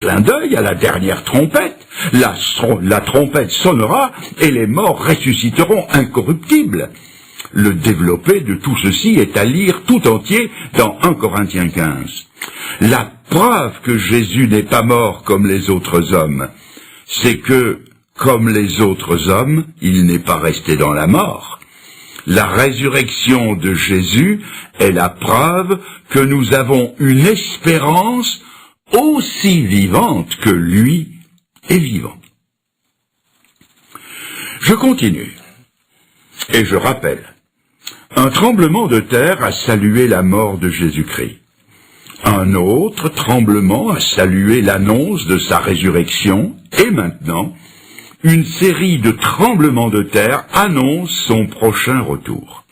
clin d'œil à la dernière trompette. La trompette sonnera et les morts ressusciteront incorruptibles. Le développé de tout ceci est à lire tout entier dans 1 Corinthiens 15. La preuve que Jésus n'est pas mort comme les autres hommes, c'est que, comme les autres hommes, il n'est pas resté dans la mort. La résurrection de Jésus est la preuve que nous avons une espérance aussi vivante que lui est vivant. Je continue, et je rappelle, un tremblement de terre a salué la mort de Jésus-Christ. Un autre tremblement a salué l'annonce de sa résurrection, et maintenant, une série de tremblements de terre annonce son prochain retour.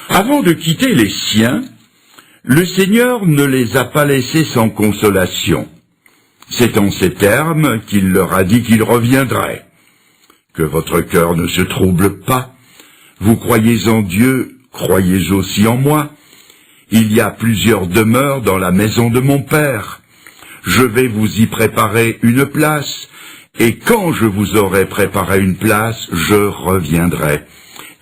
Avant de quitter les siens, le Seigneur ne les a pas laissés sans consolation. C'est en ces termes qu'il leur a dit qu'il reviendrait. Que votre cœur ne se trouble pas. Vous croyez en Dieu, croyez aussi en moi. Il y a plusieurs demeures dans la maison de mon Père. Je vais vous y préparer une place, et quand je vous aurai préparé une place, je reviendrai.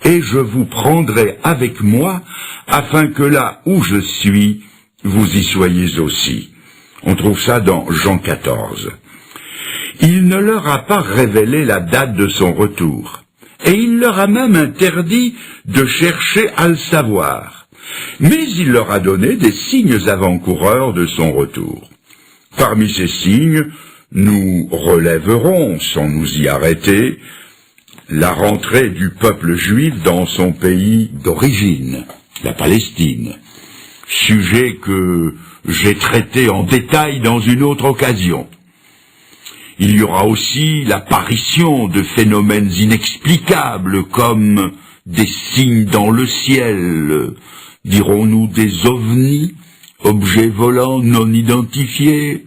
Et je vous prendrai avec moi, afin que là où je suis, vous y soyez aussi. On trouve ça dans Jean 14. Il ne leur a pas révélé la date de son retour, et il leur a même interdit de chercher à le savoir. Mais il leur a donné des signes avant-coureurs de son retour. Parmi ces signes, nous relèverons, sans nous y arrêter, la rentrée du peuple juif dans son pays d'origine, la Palestine, sujet que j'ai traité en détail dans une autre occasion. Il y aura aussi l'apparition de phénomènes inexplicables comme des signes dans le ciel, dirons-nous des ovnis, objets volants non identifiés.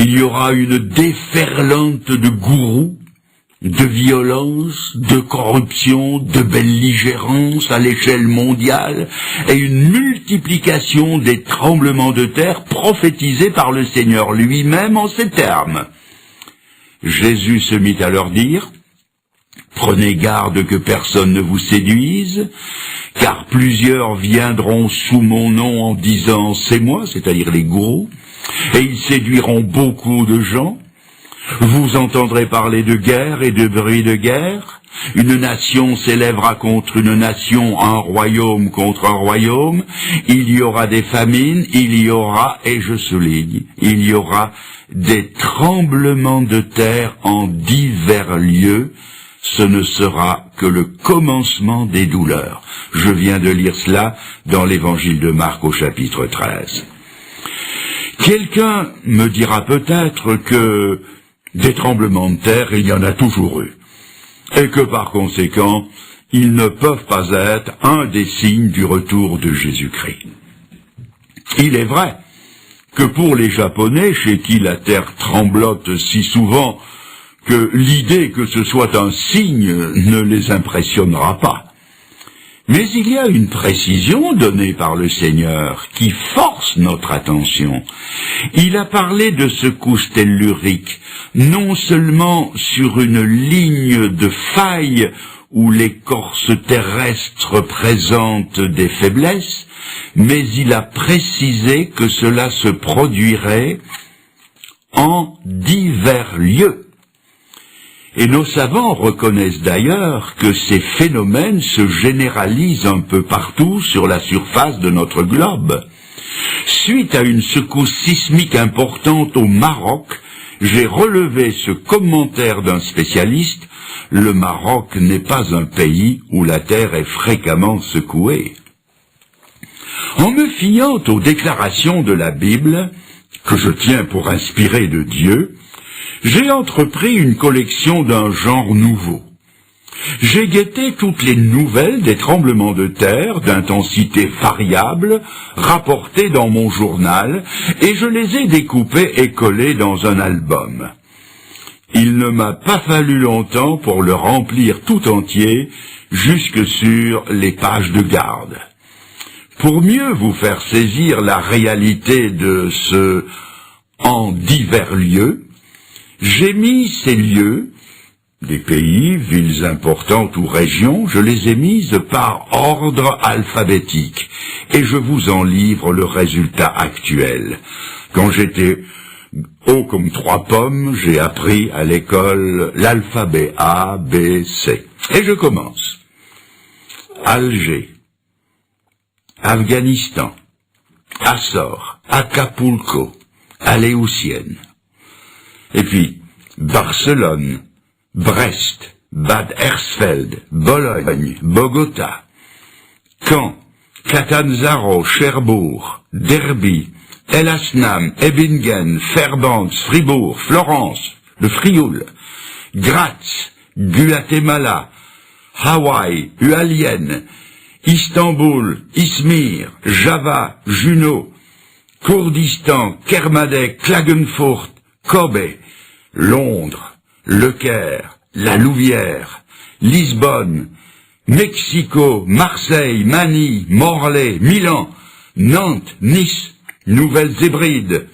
Il y aura une déferlante de gourous, de violence, de corruption, de belligérance à l'échelle mondiale et une multiplication des tremblements de terre prophétisés par le Seigneur lui-même en ces termes. Jésus se mit à leur dire « Prenez garde que personne ne vous séduise, car plusieurs viendront sous mon nom en disant « c'est moi », c'est-à-dire les gourous, et ils séduiront beaucoup de gens. Vous entendrez parler de guerre et de bruit de guerre. Une nation s'élèvera contre une nation, un royaume contre un royaume. Il y aura des famines, il y aura, et je souligne, il y aura des tremblements de terre en divers lieux. Ce ne sera que le commencement des douleurs. Je viens de lire cela dans l'évangile de Marc au chapitre 13. Quelqu'un me dira peut-être que des tremblements de terre, il y en a toujours eu, et que par conséquent, ils ne peuvent pas être un des signes du retour de Jésus-Christ. Il est vrai que pour les Japonais, chez qui la terre tremblote si souvent que l'idée que ce soit un signe ne les impressionnera pas. Mais il y a une précision donnée par le Seigneur qui force notre attention. Il a parlé de secousses telluriques, non seulement sur une ligne de faille où l'écorce terrestre présente des faiblesses, mais il a précisé que cela se produirait en divers lieux. Et nos savants reconnaissent d'ailleurs que ces phénomènes se généralisent un peu partout sur la surface de notre globe. Suite à une secousse sismique importante au Maroc, j'ai relevé ce commentaire d'un spécialiste: le Maroc n'est pas un pays où la terre est fréquemment secouée. En me fiant aux déclarations de la Bible, que je tiens pour inspirées de Dieu, j'ai entrepris une collection d'un genre nouveau. J'ai guetté toutes les nouvelles des tremblements de terre d'intensité variable rapportées dans mon journal et je les ai découpées et collées dans un album. Il ne m'a pas fallu longtemps pour le remplir tout entier jusque sur les pages de garde. Pour mieux vous faire saisir la réalité de ce en divers lieux. J'ai mis ces lieux, des pays, villes importantes ou régions, je les ai mises par ordre alphabétique, et je vous en livre le résultat actuel. Quand j'étais haut comme 3 pommes, j'ai appris à l'école l'alphabet A, B, C. Et je commence. Alger, Afghanistan, Açores, Acapulco, Aléoutienne. Et puis, Barcelone, Brest, Bad Hersfeld, Bologne, Bogota, Caen, Catanzaro, Cherbourg, Derby, El Asnam, Ebingen, Fairbanks, Fribourg, Florence, le Frioul, Graz, Guatemala, Hawaï, Hualien, Istanbul, Izmir, Java, Juneau, Kurdistan, Kermadec, Klagenfurt, Kobe, Londres, Le Caire, La Louvière, Lisbonne, Mexico, Marseille, Manille, Morlaix, Milan, Nantes, Nice, Nouvelle-Zébride,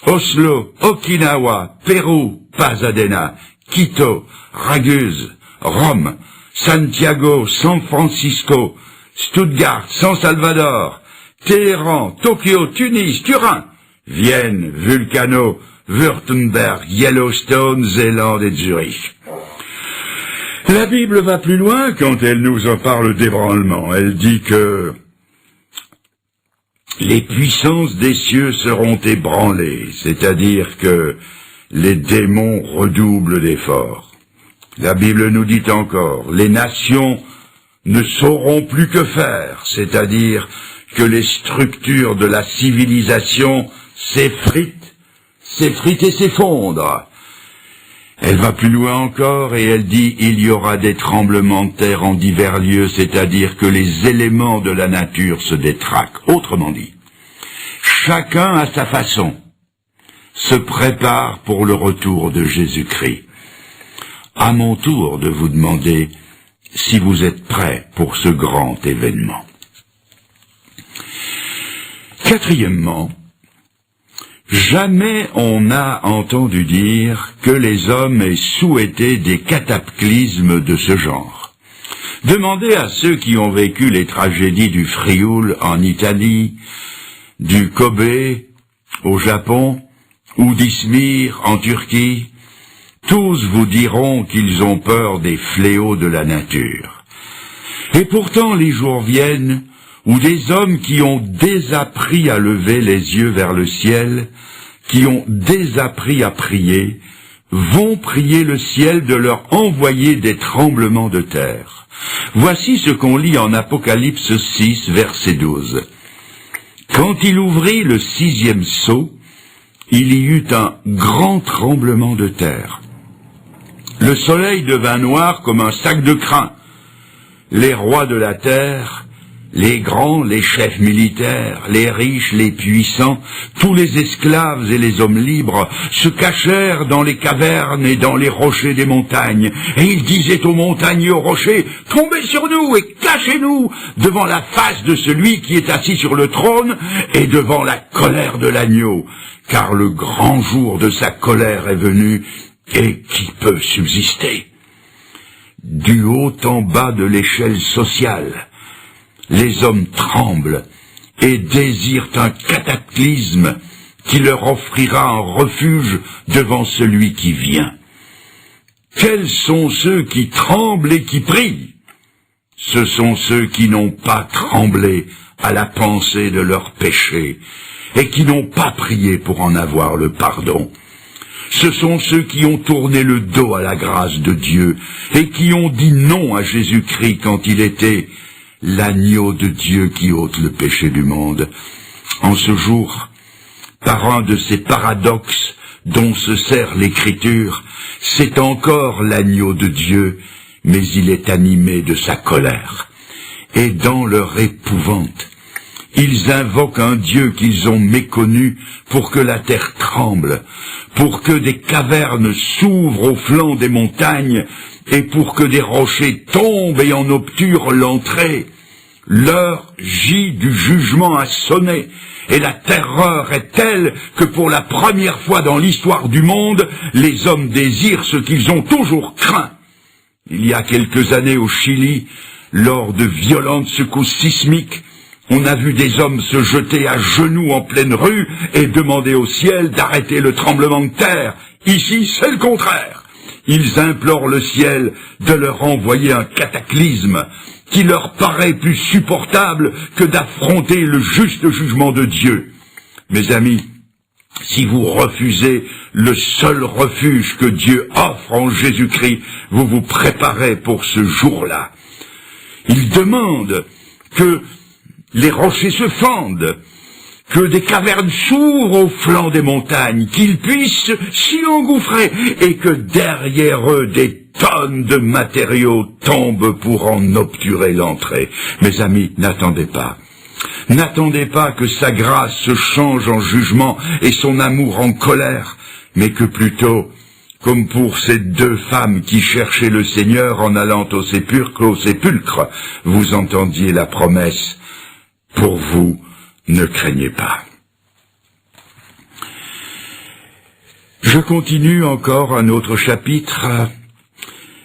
Oslo, Okinawa, Pérou, Pasadena, Quito, Raguse, Rome, Santiago, San Francisco, Stuttgart, San Salvador, Téhéran, Tokyo, Tunis, Turin, Vienne, Vulcano, Württemberg, Yellowstone, Zélande et Zurich. La Bible va plus loin quand elle nous en parle d'ébranlement. Elle dit que les puissances des cieux seront ébranlées, c'est-à-dire que les démons redoublent d'efforts. La Bible nous dit encore, les nations ne sauront plus que faire, c'est-à-dire que les structures de la civilisation s'effritent et s'effondrent. Elle va plus loin encore et elle dit, il y aura des tremblements de terre en divers lieux, c'est-à-dire que les éléments de la nature se détraquent. Autrement dit, chacun à sa façon se prépare pour le retour de Jésus-Christ. À mon tour de vous demander si vous êtes prêts pour ce grand événement. Quatrièmement, jamais on n'a entendu dire que les hommes aient souhaité des cataclysmes de ce genre. Demandez à ceux qui ont vécu les tragédies du Frioul en Italie, du Kobe au Japon, ou d'Izmir en Turquie, tous vous diront qu'ils ont peur des fléaux de la nature. Et pourtant les jours viennent où des hommes qui ont désappris à lever les yeux vers le ciel, qui ont désappris à prier, vont prier le ciel de leur envoyer des tremblements de terre. Voici ce qu'on lit en Apocalypse 6, verset 12. Quand il ouvrit le 6e sceau, il y eut un grand tremblement de terre. Le soleil devint noir comme un sac de crin. Les rois de la terre, les grands, les chefs militaires, les riches, les puissants, tous les esclaves et les hommes libres se cachèrent dans les cavernes et dans les rochers des montagnes. Et ils disaient aux montagnes et aux rochers, « Tombez sur nous et cachez-nous devant la face de celui qui est assis sur le trône et devant la colère de l'agneau, car le grand jour de sa colère est venu. Et qui peut subsister ?» Du haut en bas de l'échelle sociale, les hommes tremblent et désirent un cataclysme qui leur offrira un refuge devant celui qui vient. Quels sont ceux qui tremblent et qui prient? Ce sont ceux qui n'ont pas tremblé à la pensée de leurs péchés et qui n'ont pas prié pour en avoir le pardon. Ce sont ceux qui ont tourné le dos à la grâce de Dieu et qui ont dit non à Jésus-Christ quand il était l'agneau de Dieu qui ôte le péché du monde. En ce jour, par un de ces paradoxes dont se sert l'Écriture, c'est encore l'agneau de Dieu, mais il est animé de sa colère. Et dans leur épouvante, ils invoquent un Dieu qu'ils ont méconnu pour que la terre tremble, pour que des cavernes s'ouvrent au flanc des montagnes et pour que des rochers tombent et en obturent l'entrée. L'heure J du jugement a sonné et la terreur est telle que pour la première fois dans l'histoire du monde, les hommes désirent ce qu'ils ont toujours craint. Il y a quelques années au Chili, lors de violentes secousses sismiques, on a vu des hommes se jeter à genoux en pleine rue et demander au ciel d'arrêter le tremblement de terre. Ici, c'est le contraire. Ils implorent le ciel de leur envoyer un cataclysme qui leur paraît plus supportable que d'affronter le juste jugement de Dieu. Mes amis, si vous refusez le seul refuge que Dieu offre en Jésus-Christ, vous vous préparez pour ce jour-là. Il demande que les rochers se fendent, que des cavernes s'ouvrent au flanc des montagnes, qu'ils puissent s'y engouffrer, et que derrière eux des tonnes de matériaux tombent pour en obturer l'entrée. Mes amis, n'attendez pas. N'attendez pas que sa grâce se change en jugement et son amour en colère, mais que plutôt, comme pour ces deux femmes qui cherchaient le Seigneur en allant au sépulcre, vous entendiez la promesse. Pour vous, ne craignez pas. Je continue encore un autre chapitre.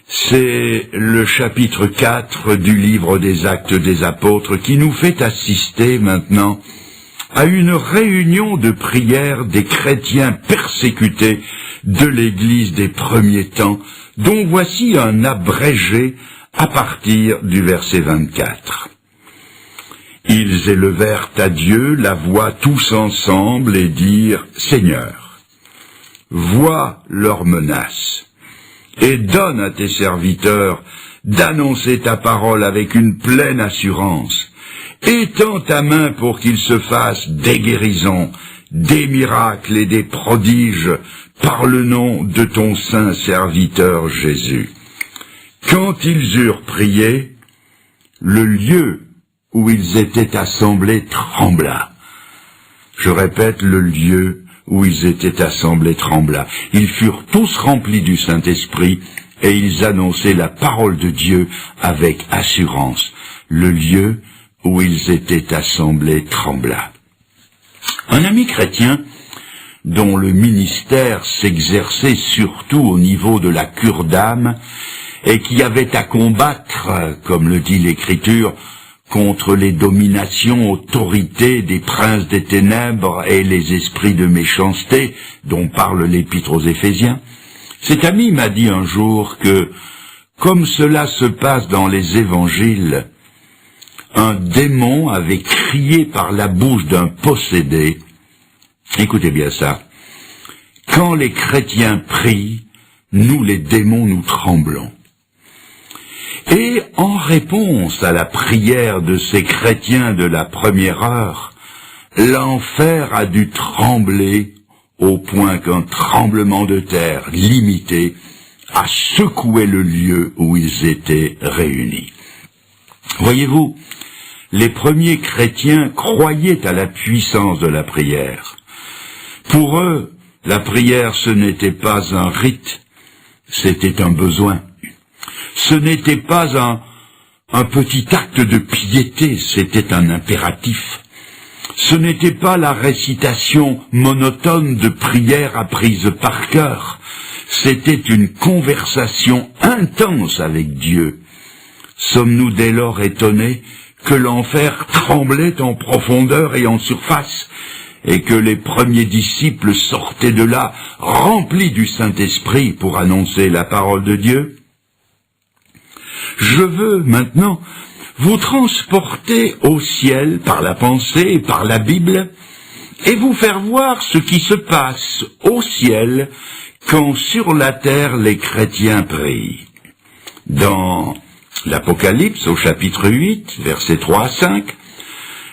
C'est le chapitre 4 du livre des Actes des Apôtres qui nous fait assister maintenant à une réunion de prière des chrétiens persécutés de l'Église des premiers temps, dont voici un abrégé à partir du verset 24. Ils élevèrent à Dieu la voix tous ensemble et dirent « Seigneur, vois leurs menaces et donne à tes serviteurs d'annoncer ta parole avec une pleine assurance. Étends ta main pour qu'ils se fassent des guérisons, des miracles et des prodiges par le nom de ton saint serviteur Jésus. » Quand ils eurent prié, le lieu où ils étaient assemblés trembla. Je répète, le lieu où ils étaient assemblés trembla. Ils furent tous remplis du Saint-Esprit et ils annonçaient la parole de Dieu avec assurance. Le lieu où ils étaient assemblés trembla. Un ami chrétien dont le ministère s'exerçait surtout au niveau de la cure d'âme et qui avait à combattre, comme le dit l'Écriture, contre les dominations, autorités des princes des ténèbres et les esprits de méchanceté dont parle l'Épître aux Éphésiens. Cet ami m'a dit un jour que, comme cela se passe dans les évangiles, un démon avait crié par la bouche d'un possédé. Écoutez bien ça. Quand les chrétiens prient, nous les démons nous tremblons. Et en réponse à la prière de ces chrétiens de la première heure, l'enfer a dû trembler au point qu'un tremblement de terre limité a secoué le lieu où ils étaient réunis. Voyez-vous, les premiers chrétiens croyaient à la puissance de la prière. Pour eux, la prière ce n'était pas un rite, c'était un besoin. Ce n'était pas un petit acte de piété, c'était un impératif. Ce n'était pas la récitation monotone de prières apprises par cœur, c'était une conversation intense avec Dieu. Sommes-nous dès lors étonnés que l'enfer tremblait en profondeur et en surface, et que les premiers disciples sortaient de là remplis du Saint-Esprit pour annoncer la parole de Dieu? Je veux maintenant vous transporter au ciel par la pensée et par la Bible et vous faire voir ce qui se passe au ciel quand sur la terre les chrétiens prient. Dans l'Apocalypse au chapitre 8, versets 3 à 5,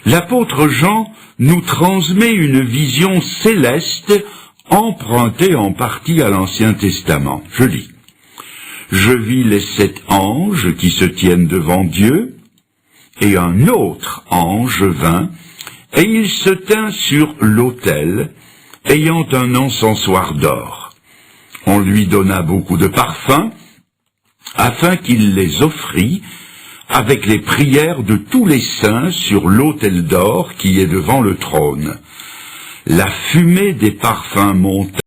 l'apôtre Jean nous transmet une vision céleste empruntée en partie à l'Ancien Testament. Je lis. Je vis les 7 anges qui se tiennent devant Dieu, et un autre ange vint, et il se tint sur l'autel, ayant un encensoir d'or. On lui donna beaucoup de parfums, afin qu'il les offrît avec les prières de tous les saints sur l'autel d'or qui est devant le trône. La fumée des parfums monta